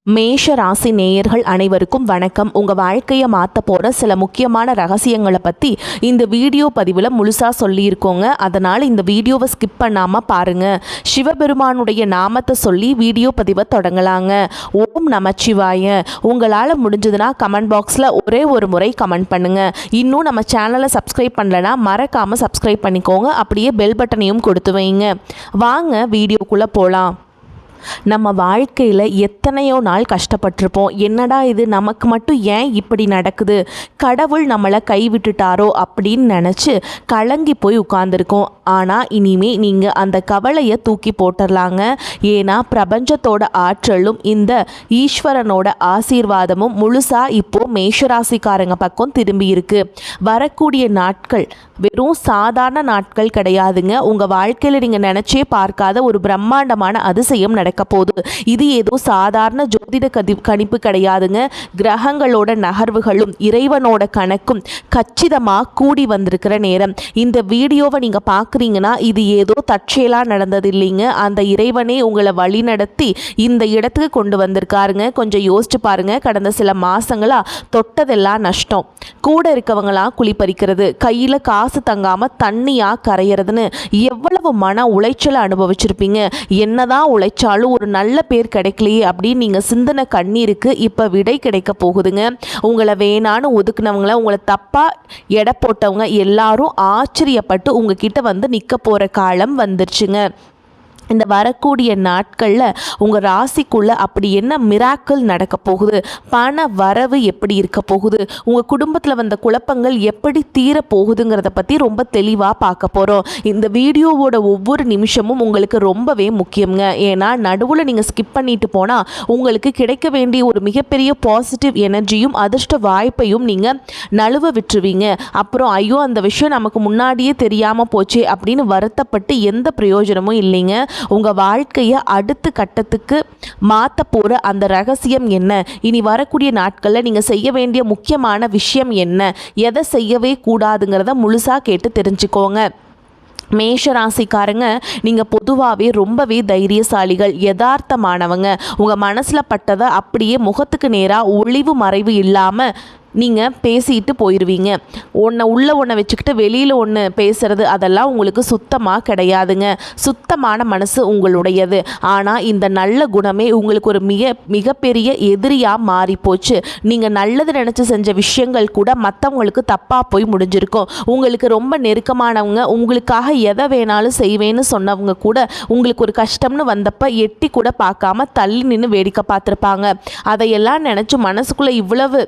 மேஷ ராசி நேயர்கள் அனைவருக்கும் வணக்கம். உங்கள் வாழ்க்கையை மாற்ற போகிற சில முக்கியமான ரகசியங்களை பற்றி இந்த வீடியோ பதிவில் முழுசாக சொல்லியிருக்கோங்க. அதனால் இந்த வீடியோவை ஸ்கிப் பண்ணாமல் பாருங்கள். சிவபெருமானுடைய நாமத்தை சொல்லி வீடியோ பதிவை தொடங்கலாங்க. ஓம் நமச்சிவாய. உங்களால் முடிஞ்சதுன்னா கமெண்ட் பாக்ஸில் ஒரே ஒரு முறை கமெண்ட் பண்ணுங்கள். இன்னும் நம்ம சேனலை சப்ஸ்கிரைப் பண்ணலைன்னா மறக்காமல் சப்ஸ்கிரைப் பண்ணிக்கோங்க. அப்படியே பெல் பட்டனையும் கொடுத்து வைங்க. வாங்க வீடியோக்குள்ளே போகலாம். நம்ம வாழ்க்கையில் எத்தனையோ நாள் கஷ்டப்பட்டிருப்போம். என்னடா இது, நமக்கு மட்டும் ஏன் இப்படி நடக்குது, கடவுள் நம்மளை கைவிட்டுட்டாரோ அப்படின்னு நினச்சி கலங்கி போய் உட்கார்ந்துருக்கோம். ஆனால் இனிமே நீங்கள் அந்த கவலையை தூக்கி போட்டுடலாங்க. ஏன்னா பிரபஞ்சத்தோட ஆற்றலும் இந்த ஈஸ்வரனோட ஆசீர்வாதமும் முழுசாக இப்போது மேஷராசிக்காரங்க பக்கம் திரும்பி இருக்கு. வரக்கூடிய நாட்கள் வெறும் சாதாரண நாட்கள் கிடையாதுங்க. உங்கள் வாழ்க்கையில் நீங்கள் நினச்சே பார்க்காத ஒரு பிரம்மாண்டமான அதிசயம் நடக்க போகுது. இது ஏதோ சாதாரண ஜோதிட கணிப்பு கிடையாதுங்க. கிரகங்களோட நகர்வுகளும் இறைவனோட கணக்கும் கச்சிதமாக கூடி வந்திருக்கிற நேரம். இந்த வீடியோவை நீங்கள் பார்க்குறீங்கன்னா இது ஏதோ தற்செயலாக நடந்தது இல்லைங்க. அந்த இறைவனே உங்களை வழி நடத்தி இந்த இடத்துக்கு கொண்டு வந்திருக்காருங்க. கொஞ்சம் யோசிச்சு பாருங்க. கடந்த சில மாசங்களா தொட்டதெல்லாம் நஷ்டம், கூட இருக்கவங்களாம் குளிப்பறிக்கிறது, கையில் காசு தங்காமல் தண்ணியாக கரையிறதுன்னு எவ்வளவு மன உளைச்சலை அனுபவிச்சிருப்பீங்க. என்னதான் உழைச்சாலும் ஒரு நல்ல பேர் கிடைக்கலையே அப்படின்னு நீங்கள் சிந்தனை கண்ணீருக்கு இப்போ விடை கிடைக்க போகுதுங்க. உங்களை வேணான்னு ஒதுக்குனவங்கள, உங்களை தப்பாக எடை போட்டவங்க எல்லாரும் ஆச்சரியப்பட்டு உங்ககிட்ட வந்து நிற்க போகிற காலம் வந்துருச்சுங்க. இந்த வரக்கூடிய நாட்களில் உங்கள் ராசிக்குள்ளே அப்படி என்ன மிராக்கிள் நடக்க போகுது, பண வரவு எப்படி இருக்க போகுது, உங்கள் குடும்பத்தில் வந்த குழப்பங்கள் எப்படி தீர போகுதுங்கிறத பற்றி ரொம்ப தெளிவாக பார்க்க போகிறோம். இந்த வீடியோவோட ஒவ்வொரு நிமிஷமும் உங்களுக்கு ரொம்பவே முக்கியங்க. ஏன்னா நடுவில் நீங்கள் ஸ்கிப் பண்ணிட்டு போனால் உங்களுக்கு கிடைக்க வேண்டிய ஒரு மிகப்பெரிய பாசிட்டிவ் எனர்ஜியும் அதிர்ஷ்ட வாய்ப்பையும் நீங்கள் நழுவ விட்டுருவீங்க. அப்புறம் ஐயோ அந்த விஷயம் நமக்கு முன்னாடியே தெரியாமல் போச்சே அப்படின்னு வருத்தப்பட்டு எந்த பிரயோஜனமும் இல்லைங்க. உங்கள் வாழ்க்கையை அடுத்த கட்டத்துக்கு மாற்ற போகிற அந்த ரகசியம் என்ன, இனி வரக்கூடிய நாட்களில் நீங்கள் செய்ய வேண்டிய முக்கியமான விஷயம் என்ன, எதை செய்யவே கூடாதுங்கிறத முழுசாக கேட்டு தெரிஞ்சுக்கோங்க. மேஷராசிக்காரங்க நீங்கள் பொதுவாகவே ரொம்பவே தைரியசாலிகள், யதார்த்தமானவங்க. உங்கள் மனசில் பட்டதை அப்படியே முகத்துக்கு நேராக ஒளிவு மறைவு இல்லாமல் நீங்கள் பேசிட்டு போயிடுவீங்க. ஒன்றை வச்சுக்கிட்டு வெளியில் ஒன்று பேசுகிறது அதெல்லாம் உங்களுக்கு சுத்தமாக கிடையாதுங்க. சுத்தமான மனசு உங்களுடையது. ஆனால் இந்த நல்ல குணமே உங்களுக்கு ஒரு மிகப்பெரிய எதிரியாக மாறிப்போச்சு. நீங்கள் நல்லது நினச்சி செஞ்ச விஷயங்கள் கூட மற்றவங்களுக்கு தப்பாக போய் முடிஞ்சிருக்கும். உங்களுக்கு ரொம்ப நெருக்கமானவங்க, உங்களுக்காக எதை வேணாலும் செய்வேன்னு சொன்னவங்க கூட உங்களுக்கு ஒரு கஷ்டம்னு வந்தப்போ எட்டி கூட பார்க்காம தள்ளி நின்று வேடிக்கை பார்த்துருப்பாங்க. அதையெல்லாம் நினச்சி மனசுக்குள்ளே இவ்வளவு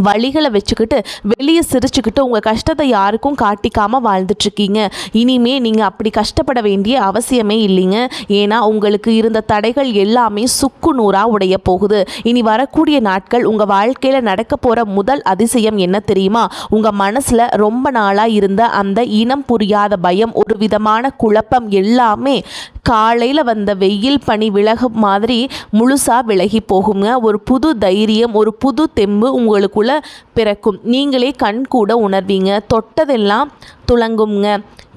வழிகளை வச்சுக்கிட்டு வெளியே சிரிச்சுக்கிட்டு உங்கள் கஷ்டத்தை யாருக்கும் காட்டிக்காமல் வாழ்ந்துட்டுருக்கீங்க. இனிமே நீங்கள் அப்படி கஷ்டப்பட வேண்டிய அவசியமே இல்லைங்க. ஏன்னா உங்களுக்கு இருந்த தடைகள் எல்லாமே சுக்கு நூறாக உடைய போகுது. இனி வரக்கூடிய நாட்கள் உங்கள் வாழ்க்கையில் நடக்க போகிற முதல் அதிசயம் என்ன தெரியுமா? உங்கள் மனசில் ரொம்ப நாளாக இருந்த அந்த இனம் புரியாத பயம், ஒரு விதமான குழப்பம் எல்லாமே காலையில் வந்த வெயில் பனி விலகும் மாதிரி முழுசாக விலகி போகுங்க. ஒரு புது தைரியம், ஒரு புது தெம்பு உங்களுக்குள்ள பிறக்கும். நீங்களே கண் கூட உணர்வீங்க. தொட்டதெல்லாம் துளங்குங்க.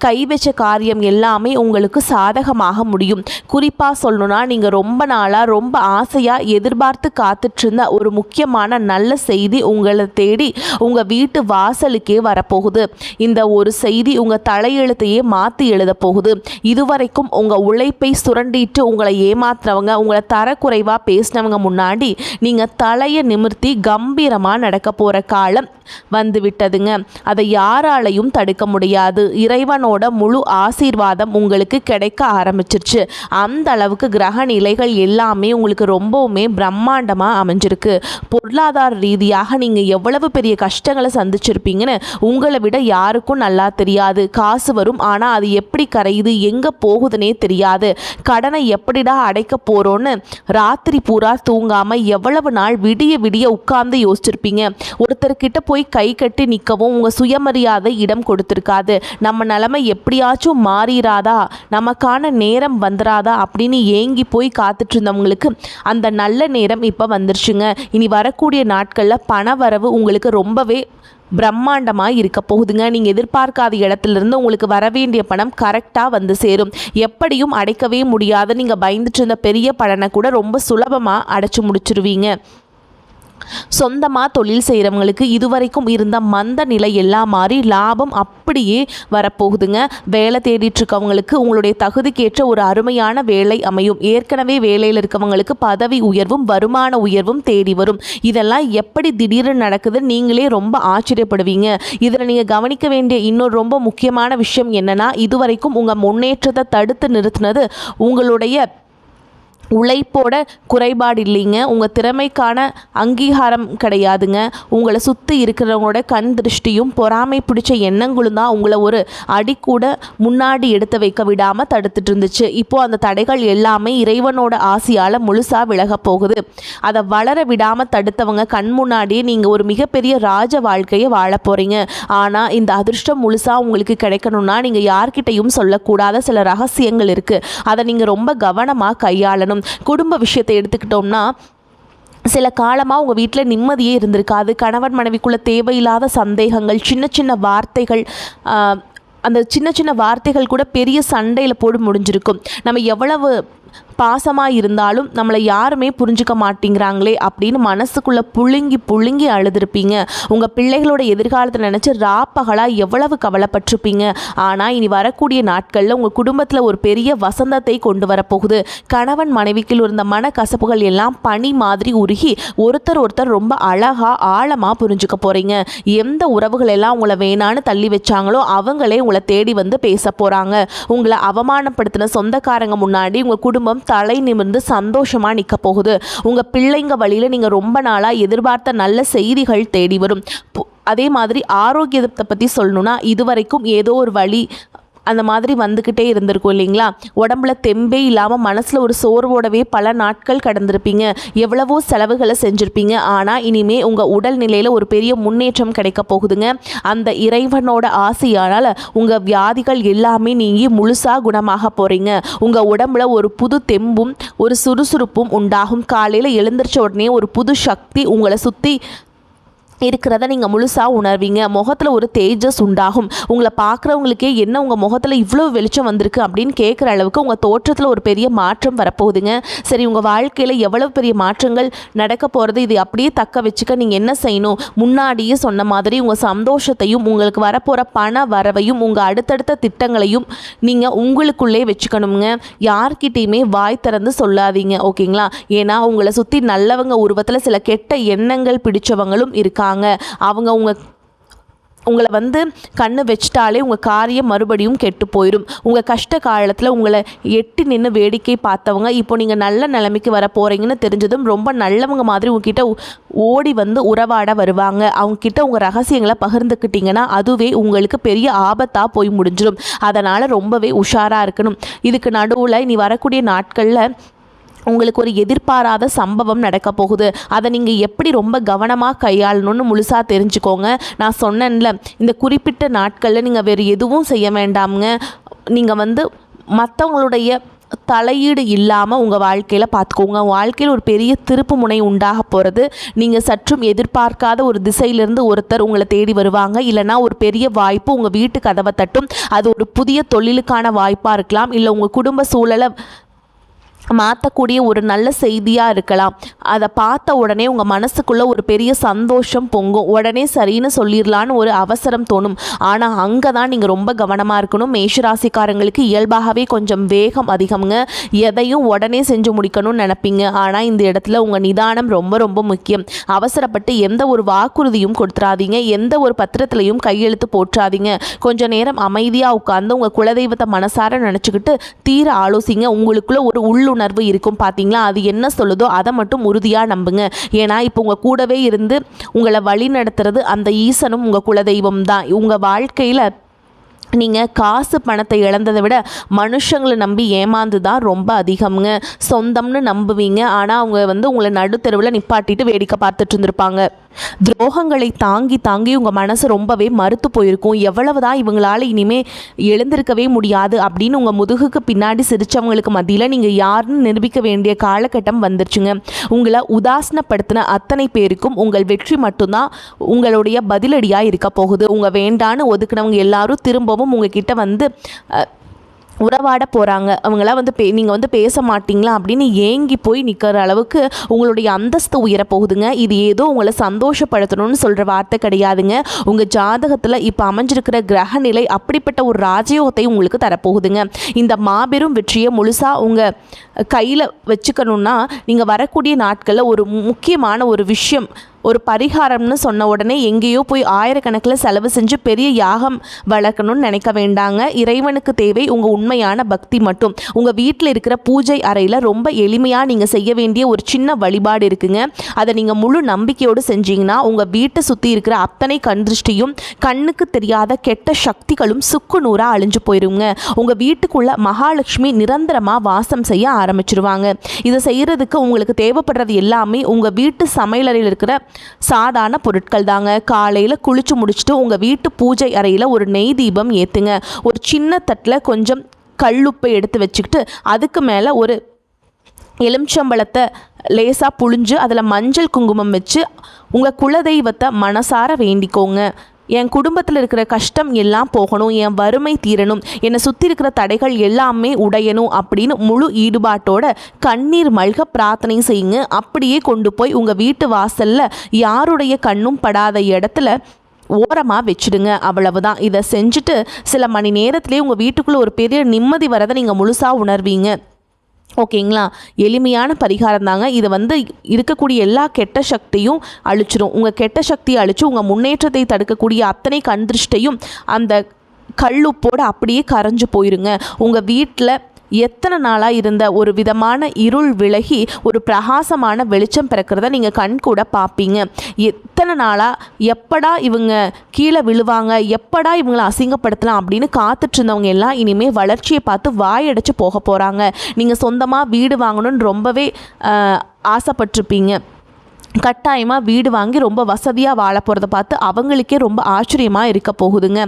கை வச்ச காரியம் எல்லாமே உங்களுக்கு சாதகமாக முடியும். குறிப்பாக சொல்லணும்னா நீங்கள் ரொம்ப நாளாக ரொம்ப ஆசையாக எதிர்பார்த்து காத்துட்ருந்த ஒரு முக்கியமான நல்ல செய்தி உங்களை தேடி உங்கள் வீட்டு வாசலுக்கே வரப்போகுது. இந்த ஒரு செய்தி உங்கள் தலையெழுத்தையே மாற்றி எழுத போகுது. இதுவரைக்கும் உங்கள் உழைப்பை சுரண்டிட்டு உங்களை ஏமாத்துறவங்க, உங்களை தரக்குறைவாக பேசினவங்க முன்னாடி நீங்கள் தலையை நிமிர்த்தி கம்பீரமாக நடக்க போகிற காலம் வந்து விட்டதுங்க. அதை யாராலையும் தடுக்க முடியாது. இறைவனோட முழு ஆசீர்வாதம் உங்களுக்கு கிடைக்க ஆரம்பிச்சிருச்சு. அந்த அளவுக்கு கிரக நிலைகள் எல்லாமே உங்களுக்கு ரொம்பவுமே பிரம்மாண்டமாக அமைஞ்சிருக்கு. பொருளாதார ரீதியாக நீங்கள் எவ்வளவு பெரிய கஷ்டங்களை சந்திச்சிருப்பீங்கன்னு உங்களை விட யாருக்கும் நல்லா தெரியாது. காசு வரும், ஆனால் அது எப்படி கரையுது, எங்கே போகுதுன்னே தெரியாது. கடனை எப்படிடா அடைக்க போகிறோன்னு ராத்திரி பூரா தூங்காமல் எவ்வளவு நாள் விடிய விடிய உட்கார்ந்து யோசிச்சிருப்பீங்க. ஒருத்தர்கிட்ட போய் கை கட்டி நிற்கவும் உங்கள் சுயமரியாதை இடம் கொடுத்துருக்காது. நம்ம நிலைமை எப்படியாச்சும் மாறிடாதா, நமக்கான நேரம் வந்துடாதா அப்படின்னு ஏங்கி போய் காத்துட்டு இருந்தவங்களுக்கு அந்த நல்ல நேரம் இப்போ வந்துருச்சுங்க. இனி வரக்கூடிய நாட்களில் பண வரவு உங்களுக்கு ரொம்பவே பிரம்மாண்டமாக இருக்க போகுதுங்க. நீங்கள் எதிர்பார்க்காத இடத்துலேருந்து உங்களுக்கு வர வேண்டிய பணம் கரெக்டாக வந்து சேரும். எப்படியும் அடைக்கவே முடியாத நீங்கள் பயந்துட்டு இருந்த பெரிய பலனை கூட ரொம்ப சுலபமாக அடைச்சி முடிச்சிருவீங்க. சொந்தமாக தொழில் செய்கிறவங்களுக்கு இதுவரைக்கும் இருந்த மந்த நிலை எல்லாம் மாறி லாபம் அப்படியே வரப்போகுதுங்க. வேலை தேடிட்டு இருக்கவங்களுக்கு உங்களுடைய தகுதிக்கேற்ற ஒரு அருமையான வேலை அமையும். ஏற்கனவே வேலையில் இருக்கவங்களுக்கு பதவி உயர்வும் வருமான உயர்வும் தேடி வரும். இதெல்லாம் எப்படி திடீர்னு நடக்குது நீங்களே ரொம்ப ஆச்சரியப்படுவீங்க. இதில் நீங்கள் கவனிக்க வேண்டிய இன்னொரு ரொம்ப முக்கியமான விஷயம் என்னன்னா, இதுவரைக்கும் உங்கள் முன்னேற்றத்தை தடுத்து நிறுத்தினது உங்களுடைய உழைப்போட குறைபாடு இல்லைங்க, உங்கள் திறமைக்கான அங்கீகாரம் கிடையாதுங்க. உங்களை சுற்றி இருக்கிறவங்களோட கண் திருஷ்டியும் பொறாமை பிடிச்ச எண்ணங்களும் தான் உங்களை ஒரு அடி கூட முன்னாடி எடுத்து வைக்க விடாமல் தடுத்துட்டு இருந்துச்சு. இப்போது அந்த தடைகள் எல்லாமே இறைவனோட ஆசையால் முழுசாக விலக போகுது. அதை வளர விடாமல் தடுத்தவங்க கண் முன்னாடியே நீங்கள் ஒரு மிகப்பெரிய ராஜ வாழ்க்கையை வாழ போகிறீங்க. ஆனால் இந்த அதிர்ஷ்டம் முழுசாக உங்களுக்கு கிடைக்கணும்னா நீங்கள் யார்கிட்டையும் சொல்லக்கூடாத சில ரகசியங்கள் இருக்குது. அதை நீங்கள் ரொம்ப கவனமாக கையாளணும். குடும்ப விஷயத்தை எடுத்துக்கிட்டோம்னா, சில காலமாக உங்கள் வீட்டில் நிம்மதியே இருந்திருக்காது. கணவன் மனைவிக்குள்ள தேவையில்லாத சந்தேகங்கள், சின்ன சின்ன வார்த்தைகள், அந்த சின்ன சின்ன வார்த்தைகள் கூட பெரிய சண்டையில் போட்டு முடிஞ்சிருக்கும். நம்ம எவ்வளவு பாசமாக இருந்தாலும் நம்மளை யாருமே புரிஞ்சுக்க மாட்டேங்கிறாங்களே அப்படின்னு மனசுக்குள்ளே புழுங்கி அழுதுருப்பீங்க. உங்கள் பிள்ளைகளோட எதிர்காலத்தை நினச்சி ராப்பகலாக எவ்வளவு கவலைப்பட்டிருப்பீங்க. ஆனால் இனி வரக்கூடிய நாட்களில் உங்கள் குடும்பத்தில் ஒரு பெரிய வசந்தத்தை கொண்டு வரப்போகுது. கணவன் மனைவிக்குள் இருந்த மனக்கசப்புகள் எல்லாம் பனி மாதிரி உருகி ஒருத்தர் ரொம்ப அழகாக ஆழமாக புரிஞ்சுக்க போகிறீங்க. எந்த உறவுகள் எல்லாம் உங்களை வேணான்னு தள்ளி வச்சாங்களோ அவங்களே உங்களை தேடி வந்து பேச போகிறாங்க. உங்களை அவமானப்படுத்தின சொந்தக்காரங்க முன்னாடி உங்கள் குடும்பம் தலை நிமிர்ந்து சந்தோஷமாக நிற்க போகுது. உங்கள் பிள்ளைங்க வழியில் நீங்கள் ரொம்ப நாளாக எதிர்பார்த்த நல்ல செய்திகள் தேடி வரும். அதே மாதிரி ஆரோக்கியத்தை பற்றி சொல்லணுன்னா, இதுவரைக்கும் ஏதோ ஒரு வழி அந்த மாதிரி வந்துக்கிட்டே இருந்திருக்கும் இல்லைங்களா? உடம்புல தெம்பே இல்லாமல் மனசில் ஒரு சோர்வோடவே பல நாட்கள் கடந்திருப்பீங்க. எவ்வளவோ செலவுகளை செஞ்சுருப்பீங்க. ஆனால் இனிமே உங்கள் உடல்நிலையில் ஒரு பெரிய முன்னேற்றம் கிடைக்க போகுதுங்க. அந்த இறைவனோட ஆசையானால் உங்கள் வியாதிகள் எல்லாமே நீங்கி முழுசாக குணமாக போகிறீங்க. உங்கள் உடம்புல ஒரு புது தெம்பும் ஒரு சுறுசுறுப்பும் உண்டாகும். காலையில் எழுந்திரிச்ச உடனே ஒரு புது சக்தி உங்களை சுற்றி இருக்கிறத நீங்கள் முழுசாக உணர்வீங்க. முகத்தில் ஒரு தேஜஸ் உண்டாகும். உங்களை பார்க்குறவங்களுக்கே என்ன உங்கள் முகத்தில் இவ்வளோ வெளிச்சம் வந்திருக்கு அப்படின்னு கேட்குற அளவுக்கு உங்கள் தோற்றத்தில் ஒரு பெரிய மாற்றம் வரப்போகுதுங்க. சரி, உங்கள் வாழ்க்கையில் எவ்வளவு பெரிய மாற்றங்கள் நடக்க போகிறது, இது அப்படியே தக்க வச்சுக்க நீங்கள் என்ன செய்யணும்? முன்னாடியே சொன்ன மாதிரி உங்கள் சந்தோஷத்தையும் உங்களுக்கு வரப்போகிற பண வரவையும் உங்கள் அடுத்தடுத்த திட்டங்களையும் நீங்கள் உங்களுக்குள்ளே வச்சுக்கணுங்க. யார்கிட்டையுமே வாய் திறந்து சொல்லாதீங்க, ஓகேங்களா? ஏன்னா உங்களை சுற்றி நல்லவங்க உருவத்தில் சில கெட்ட எண்ணங்கள் பிடிச்சவங்களும் இருக்காங்க. அவங்க உங்களை வந்து கண்ணு வச்சிட்டாலே உங்கள் காரியம் மறுபடியும் கெட்டு போயிடும். உங்கள் கஷ்ட காலத்தில் உங்களை எட்டி நின்று வேடிக்கை பார்த்தவங்க இப்போ நீங்கள் நல்ல நிலைமைக்கு வர போகிறீங்கன்னு தெரிஞ்சதும் ரொம்ப நல்லவங்க மாதிரி உங்ககிட்ட ஓடி வந்து உறவாட வருவாங்க. அவங்கக்கிட்ட உங்கள் ரகசியங்களை பகிர்ந்துக்கிட்டிங்கன்னா அதுவே உங்களுக்கு பெரிய ஆபத்தாக போய் முடிஞ்சிடும். அதனால் ரொம்பவே உஷாராக இருக்கணும். இதுக்கு நடுவில் இனி வரக்கூடிய நாட்களில் உங்களுக்கு ஒரு எதிர்பாராத சம்பவம் நடக்க போகுது. அதை நீங்கள் எப்படி ரொம்ப கவனமாக கையாளணும்னு முழுசாக தெரிஞ்சுக்கோங்க. நான் சொன்னேன்ல, இந்த குறிப்பிட்ட நாட்களில் நீங்கள் வேறு எதுவும் செய்ய வேண்டாமுங்க. நீங்கள் வந்து மற்றவங்களுடைய தலையீடு இல்லாமல் உங்கள் வாழ்க்கையில் பார்த்துக்கோங்க. வாழ்க்கையில் ஒரு பெரிய திருப்பு முனை உண்டாக போகிறது. நீங்கள் சற்றும் எதிர்பார்க்காத ஒரு திசையிலிருந்து ஒருத்தர் உங்களை தேடி வருவாங்க. இல்லைனா ஒரு பெரிய வாய்ப்பு உங்கள் வீட்டு கதவை தட்டும். அது ஒரு புதிய தொழிலுக்கான வாய்ப்பாக இருக்கலாம். இல்லை உங்கள் குடும்ப சூழலை மாற்றக்கூடிய ஒரு நல்ல செய்தியாக இருக்கலாம். அதை பார்த்த உடனே உங்கள் மனசுக்குள்ளே ஒரு பெரிய சந்தோஷம் பொங்கும். உடனே சரின்னு சொல்லிடலான்னு ஒரு அவசரம் தோணும். ஆனால் அங்கே தான் நீங்கள் ரொம்ப கவனமாக இருக்கணும். மேஷராசிக்காரங்களுக்கு இயல்பாகவே கொஞ்சம் வேகம் அதிகம்ங்க. எதையும் உடனே செஞ்சு முடிக்கணும்னு நினைப்பீங்க. ஆனால் இந்த இடத்துல உங்கள் நிதானம் ரொம்ப ரொம்ப முக்கியம். அவசரப்பட்டு எந்த ஒரு வாக்குறுதியும் கொடுத்துறாதீங்க. எந்த ஒரு பத்திரத்திலையும் கையெழுத்து போற்றாதீங்க. கொஞ்சம் நேரம் அமைதியாக உட்கார்ந்து உங்கள் குலதெய்வத்தை மனசார நினச்சிக்கிட்டு தீர ஆலோசிங்க. உங்களுக்குள்ள ஒரு உள்ளுணர்வு இருக்கும் பார்த்தீங்களா, அது என்ன சொல்லுதோ அதை மட்டும் உறுதியாக நம்புங்க. ஏன்னா இப்போ உங்கள் கூடவே இருந்து உங்களை வழி நடத்துறது அந்த ஈசனும் உங்கள் குலதெய்வம் தான். உங்கள் வாழ்க்கையில் நீங்கள் காசு பணத்தை இழந்ததை விட மனுஷங்களை நம்பி ஏமாந்து தான் ரொம்ப அதிகம்ங்க. சொந்தம்னு நம்புவீங்க, ஆனால் அவங்க வந்து உங்களை நடுத்தெருவில் நிப்பாட்டிட்டு வேடிக்கை பார்த்துட்டு இருந்திருப்பாங்க. துரோகங்களை தாங்கி தாங்கி உங்கள் மனசு ரொம்பவே மறுத்து போயிருக்கும். எவ்வளவுதான் இவங்களால் இனிமே எழுந்திருக்கவே முடியாது அப்படின்னு உங்கள் முதுகுக்கு பின்னாடி சிரித்தவங்களுக்கு மத்தியில் நீங்கள் யாருன்னு நிரூபிக்க வேண்டிய காலகட்டம் வந்துருச்சுங்க. உங்களை உதாசனப்படுத்தின அத்தனை பேருக்கும் உங்கள் வெற்றி மட்டும்தான் உங்களுடைய பதிலடியாக இருக்க போகுது. உங்கள் வேண்டான்னு ஒதுக்குனவங்க எல்லாரும் திரும்பவும் உங்ககிட்ட வந்து உறவாட போகிறாங்க. அவங்களாம் வந்து நீங்கள் வந்து பேச மாட்டிங்களா அப்படின்னு ஏங்கி போய் நிற்கிற அளவுக்கு உங்களுடைய அந்தஸ்து உயரப்போகுதுங்க. இது ஏதோ உங்களை சந்தோஷப்படுத்தணும்னு சொல்கிற வார்த்தை கிடையாதுங்க. உங்கள் ஜாதகத்தில் இப்போ அமைஞ்சிருக்கிற கிரக நிலை அப்படிப்பட்ட ஒரு ராஜயோகத்தை உங்களுக்கு தரப்போகுதுங்க. இந்த மாபெரும் வெற்றியை முழுசாக உங்கள் கையில் வச்சுக்கணுன்னா நீங்கள் வரக்கூடிய நாட்களில் ஒரு முக்கியமான ஒரு விஷயம், ஒரு பரிகாரம்னு சொன்ன உடனே எங்கேயோ போய் ஆயிரக்கணக்கில் செலவு செஞ்சு பெரிய யாகம் வளர்க்கணும்னு நினைக்க வேண்டாங்க. இறைவனுக்கு தேவை உங்கள் உண்மையான பக்தி மட்டும். உங்கள் வீட்டில் இருக்கிற பூஜை அறையில் ரொம்ப எளிமையாக நீங்கள் செய்ய வேண்டிய ஒரு சின்ன வழிபாடு இருக்குங்க. அதை நீங்கள் முழு நம்பிக்கையோடு செஞ்சீங்கன்னா உங்கள் வீட்டை சுற்றி இருக்கிற அத்தனை கண்திருஷ்டியும் கண்ணுக்கு தெரியாத கெட்ட சக்திகளும் சுக்கு நூறாக அழிஞ்சு போயிருங்க. உங்கள் வீட்டுக்குள்ள மகாலட்சுமி நிரந்தரமாக வாசம் செய்ய ஆரம்பிச்சிருவாங்க. இதை செய்கிறதுக்கு உங்களுக்கு தேவைப்படுறது எல்லாமே உங்கள் வீட்டு சமையலறையில் இருக்கிற சாதாரண பொருட்கள் தாங்க. காலையில் குளிச்சு முடிச்சுட்டு உங்கள் வீட்டு பூஜை அறையில் ஒரு நெய் தீபம் ஏற்றுங்க. ஒரு சின்ன தட்டில் கொஞ்சம் கல்லுப்பை எடுத்து வச்சுக்கிட்டு அதுக்கு மேலே ஒரு எலுமிச்சம்பழத்தை லேசாக புழிஞ்சு அதில் மஞ்சள் குங்குமம் வச்சு உங்கள் குலதெய்வத்தை மனசார வேண்டிக்கோங்க. என் குடும்பத்தில் இருக்கிற கஷ்டம் எல்லாம் போகணும், என் வறுமை தீரணும், என்னை சுற்றி இருக்கிற தடைகள் எல்லாமே உடையணும் அப்படின்னு முழு ஈடுபாட்டோட கண்ணீர் மல்க பிரார்த்தனை செய்யுங்க. அப்படியே கொண்டு போய் உங்கள் வீட்டு வாசலில் யாருடைய கண்ணும் படாத இடத்துல ஓரமாக வச்சுடுங்க. அவ்வளவுதான். இதை செஞ்சுட்டு சில மணி நேரத்திலே உங்கள் வீட்டுக்குள்ளே ஒரு பெரிய நிம்மதி வரதை நீங்கள் முழுசாக உணர்வீங்க. ஓகேங்களா? எளிமையான பரிகாரம் தாங்க. இது வந்து இருக்கக்கூடிய எல்லா கெட்ட சக்தியும் அழிச்சிரும். உங்கள் கெட்ட சக்தியை அழிச்சு உங்கள் முன்னேற்றத்தை தடுக்கக்கூடிய அத்தனை கண்திருஷ்டையும் அந்த கல்லுப்போடு அப்படியே கரைஞ்சு போயிருங்க. உங்கள் வீட்டில் எத்தனை நாளாக இருந்த ஒரு விதமான இருள் விலகி ஒரு பிரகாசமான வெளிச்சம் பிறக்கிறத நீங்கள் கண் கூட பார்ப்பீங்க. எத்தனை நாளாக எப்படா இவங்க கீழே விழுவாங்க, எப்படா இவங்களை அசிங்கப்படுத்தலாம் அப்படின்னு காத்துட்டு இருந்தவங்க எல்லாம் இனிமேல் வளர்ச்சியை பார்த்து வாயடைச்சு போக போகிறாங்க. நீங்கள் சொந்தமாக வீடு வாங்கணும்னு ரொம்பவே ஆசைப்பட்டிருப்பீங்க. கட்டாயமாக வீடு வாங்கி ரொம்ப வசதியாக வாழ போகிறத பார்த்து அவங்களுக்கே ரொம்ப ஆச்சரியமாக இருக்க போகுதுங்க.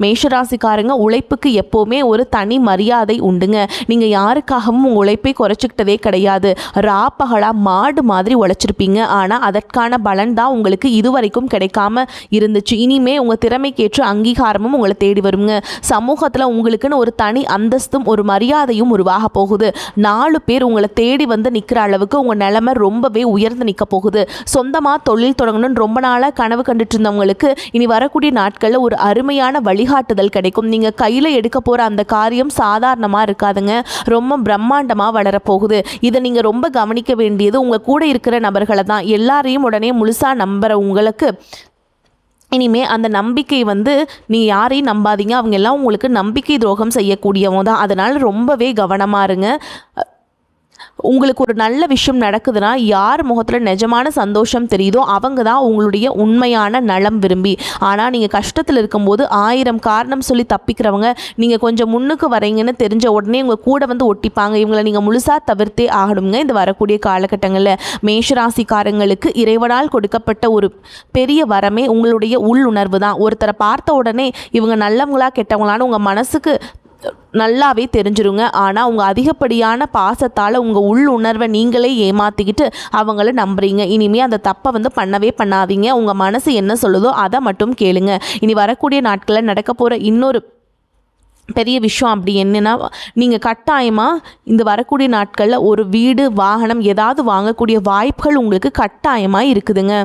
மேஷராசிக்காரங்க உழைப்புக்கு எப்போவுமே ஒரு தனி மரியாதை உண்டுங்க. நீங்கள் யாருக்காகவும் உழைப்பை குறைச்சிக்கிட்டதே கிடையாது. ராப்பகலாக மாடு மாதிரி உழைச்சிருப்பீங்க. ஆனால் அதற்கான பலன் தான் உங்களுக்கு இதுவரைக்கும் கிடைக்காம இருந்துச்சு. இனிமே உங்கள் திறமைக்கேற்ற அங்கீகாரமும் உங்களை தேடி வருங்க. சமூகத்தில் உங்களுக்குன்னு ஒரு தனி அந்தஸ்தும் ஒரு மரியாதையும் உருவாக போகுது. 4 பேர் உங்களை தேடி வந்து நிற்கிற அளவுக்கு உங்கள் நிலைமை ரொம்பவே உயர்ந்து நிற்க போகுது. சொந்தமாக தொழில் தொடங்கணும்னு ரொம்ப நாளாக கனவு கண்டுட்டு இருந்தவங்களுக்கு இனி வரக்கூடிய நாட்களில் ஒரு அருமையான வழிகாட்டுதல் கிடைக்கும். நீங்கள் கையில் எடுக்க போகிற அந்த காரியம் சாதாரணமாக இருக்காதுங்க, ரொம்ப பிரம்மாண்டமாக வளரப்போகுது. இதை நீங்கள் ரொம்ப கவனிக்க வேண்டியது உங்கள் கூட இருக்கிற நபர்களை தான். எல்லாரையும் உடனே முழுசாக நம்புகிற உங்களுக்கு இனிமேல் அந்த நம்பிக்கை வந்து நீங்கள் யாரையும் நம்பாதீங்க. அவங்க எல்லாம் உங்களுக்கு நம்பிக்கை துரோகம் செய்யக்கூடியவங்க தான். அதனால் ரொம்பவே கவனமாக இருங்க. உங்களுக்கு ஒரு நல்ல விஷயம் நடக்குதுன்னா யார் முகத்தில் நிஜமான சந்தோஷம் தெரியுதோ அவங்க தான் உங்களுடைய உண்மையான நலம் விரும்பி. ஆனால் நீங்கள் கஷ்டத்தில் இருக்கும்போது 1000 காரணம் சொல்லி தப்பிக்கிறவங்க நீங்கள் கொஞ்சம் முன்னுக்கு வரீங்கன்னு தெரிஞ்ச உடனே உங்கள் கூட வந்து ஒட்டிப்பாங்க. இவங்களை நீங்கள் முழுசாக தவிர்த்தே ஆகணுங்க. இந்த வரக்கூடிய காலகட்டங்களில் மேஷராசிக்காரங்களுக்கு இறைவனால் கொடுக்கப்பட்ட ஒரு பெரிய வரமே உங்களுடைய உள்ளுணர்வு தான். ஒருத்தரை பார்த்த உடனே இவங்க நல்லவங்களா கெட்டவங்களான்னு உங்கள் மனசுக்கு நல்லாவே தெரிஞ்சிருங்க. ஆனால் உங்கள் அதிகப்படியான பாசத்தால் உங்கள் உள்ளுணர்வை நீங்களே ஏமாற்றிக்கிட்டு அவங்கள நம்புறீங்க. இனிமேல் அந்த தப்பை வந்து பண்ணவே பண்ணாதீங்க. உங்கள் மனசு என்ன சொல்லுதோ அதை மட்டும் கேளுங்க. இனி வரக்கூடிய நாட்களில் நடக்க போகிற இன்னொரு பெரிய விஷயம் அப்படி என்னென்னா, நீங்கள் கட்டாயமாக இந்த வரக்கூடிய நாட்களில் ஒரு வீடு வாகனம் ஏதாவது வாங்கக்கூடிய வாய்ப்புகள் உங்களுக்கு கட்டாயமாக இருக்குதுங்க.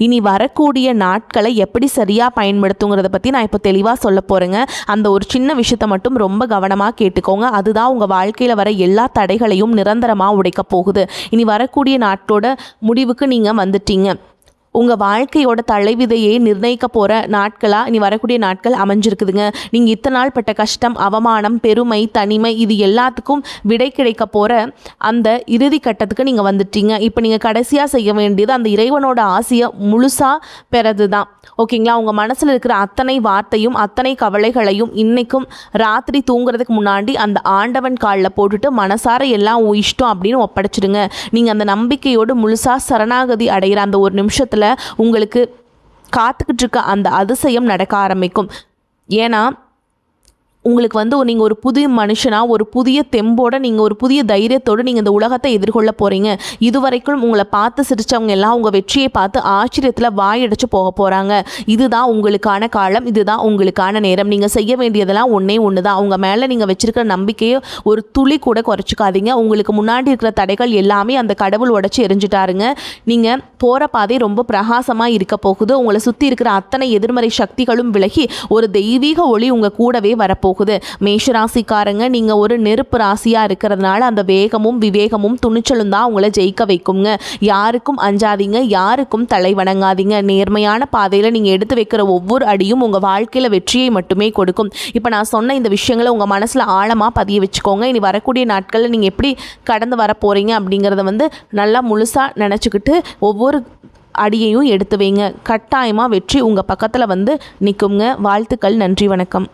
இனி வரக்கூடிய நாட்களை எப்படி சரியாக பயன்படுத்துங்கிறத பற்றி நான் இப்போ தெளிவாக சொல்ல போகிறேங்க. அந்த ஒரு சின்ன விஷயத்தை மட்டும் ரொம்ப கவனமாக கேட்டுக்கோங்க. அதுதான் உங்கள் வாழ்க்கையில் வர எல்லா தடைகளையும் நிரந்தரமாக உடைக்க போகுது. இனி வரக்கூடிய நாட்டோட முடிவுக்கு நீங்கள் வந்துட்டீங்க. உங்கள் வாழ்க்கையோட தலைவிதையை நிர்ணயிக்க போகிற நாட்களாக இனி வரக்கூடிய நாட்கள் அமைஞ்சிருக்குதுங்க. நீங்கள் இத்தனை நாள் பட்ட கஷ்டம், அவமானம், பெருமை, தனிமை இது எல்லாத்துக்கும் விடை கிடைக்க போகிற அந்த இறுதி கட்டத்துக்கு நீங்கள் வந்துட்டீங்க. இப்போ நீங்கள் கடைசியாக செய்ய வேண்டியது அந்த இறைவனோட ஆசையை முழுசாக பெறது தான். ஓகேங்களா? உங்கள் மனசில் இருக்கிற அத்தனை வார்த்தையும் அத்தனை கவலைகளையும் இன்றைக்கும் ராத்திரி தூங்குறதுக்கு முன்னாடி அந்த ஆண்டவன் காலில் போட்டுட்டு மனசார எல்லாம் இஷ்டம் அப்படின்னு ஒப்படைச்சிடுங்க. நீங்கள் அந்த நம்பிக்கையோடு முழுசாக சரணாகதி அடைகிற அந்த ஒரு நிமிஷத்தில் விஷயத்தில் உங்களுக்கு காத்துக்கிட்டு இருக்க அந்த அதிசயம் நடக்க ஆரம்பிக்கும். ஏன்னா உங்களுக்கு வந்து நீங்கள் ஒரு புதிய மனுஷனாக, ஒரு புதிய தெம்போடு, நீங்கள் ஒரு புதிய தைரியத்தோடு நீங்கள் இந்த உலகத்தை எதிர்கொள்ள போகிறீங்க. இதுவரைக்கும் உங்களை பார்த்து சிரித்தவங்க எல்லாம் உங்கள் வெற்றியை பார்த்து ஆச்சரியத்தில் வாயடைச்சு போக போகிறாங்க. இதுதான் உங்களுக்கான காலம், இதுதான் உங்களுக்கான நேரம். நீங்கள் செய்ய வேண்டியதெல்லாம் ஒன்றே ஒன்று தான். அவங்க மேலே நீங்கள் வச்சுருக்கிற நம்பிக்கையை ஒரு துளி கூட குறைச்சிக்காதீங்க. உங்களுக்கு முன்னாடி இருக்கிற தடைகள் எல்லாமே அந்த கடவுள் உடச்சி எரிஞ்சிட்டாருங்க. நீங்கள் போகிற பாதை ரொம்ப பிரகாசமாக இருக்க போகுது. உங்களை சுற்றி இருக்கிற அத்தனை எதிர்மறை சக்திகளும் விலகி ஒரு தெய்வீக ஒளி உங்கள் கூடவே வரப்போகுது. மேஷராசிக்காரங்க, நீங்கள் ஒரு நெருப்பு ராசியாக இருக்கிறதுனால அந்த வேகமும் விவேகமும் துணிச்சலும் தான் உங்களை ஜெயிக்க வைக்குங்க. யாருக்கும் அஞ்சாதீங்க, யாருக்கும் தலை வணங்காதீங்க. நேர்மையான பாதையில் நீங்கள் எடுத்து வைக்கிற ஒவ்வொரு அடியும் உங்கள் வாழ்க்கையில் வெற்றியை மட்டுமே கொடுக்கும். இப்போ நான் சொன்ன இந்த விஷயங்களை உங்கள் மனசில் ஆழமாக பதிய வச்சுக்கோங்க. இனி வரக்கூடிய நாட்களில் நீங்கள் எப்படி கடந்து வர போகிறீங்க அப்படிங்கிறத வந்து நல்லா முழுசாக நினச்சிக்கிட்டு ஒவ்வொரு அடியையும் எடுத்து வைங்க. கட்டாயமாக வெற்றி உங்கள் பக்கத்தில் வந்து நிற்குங்க. வாழ்த்துக்கள். நன்றி, வணக்கம்.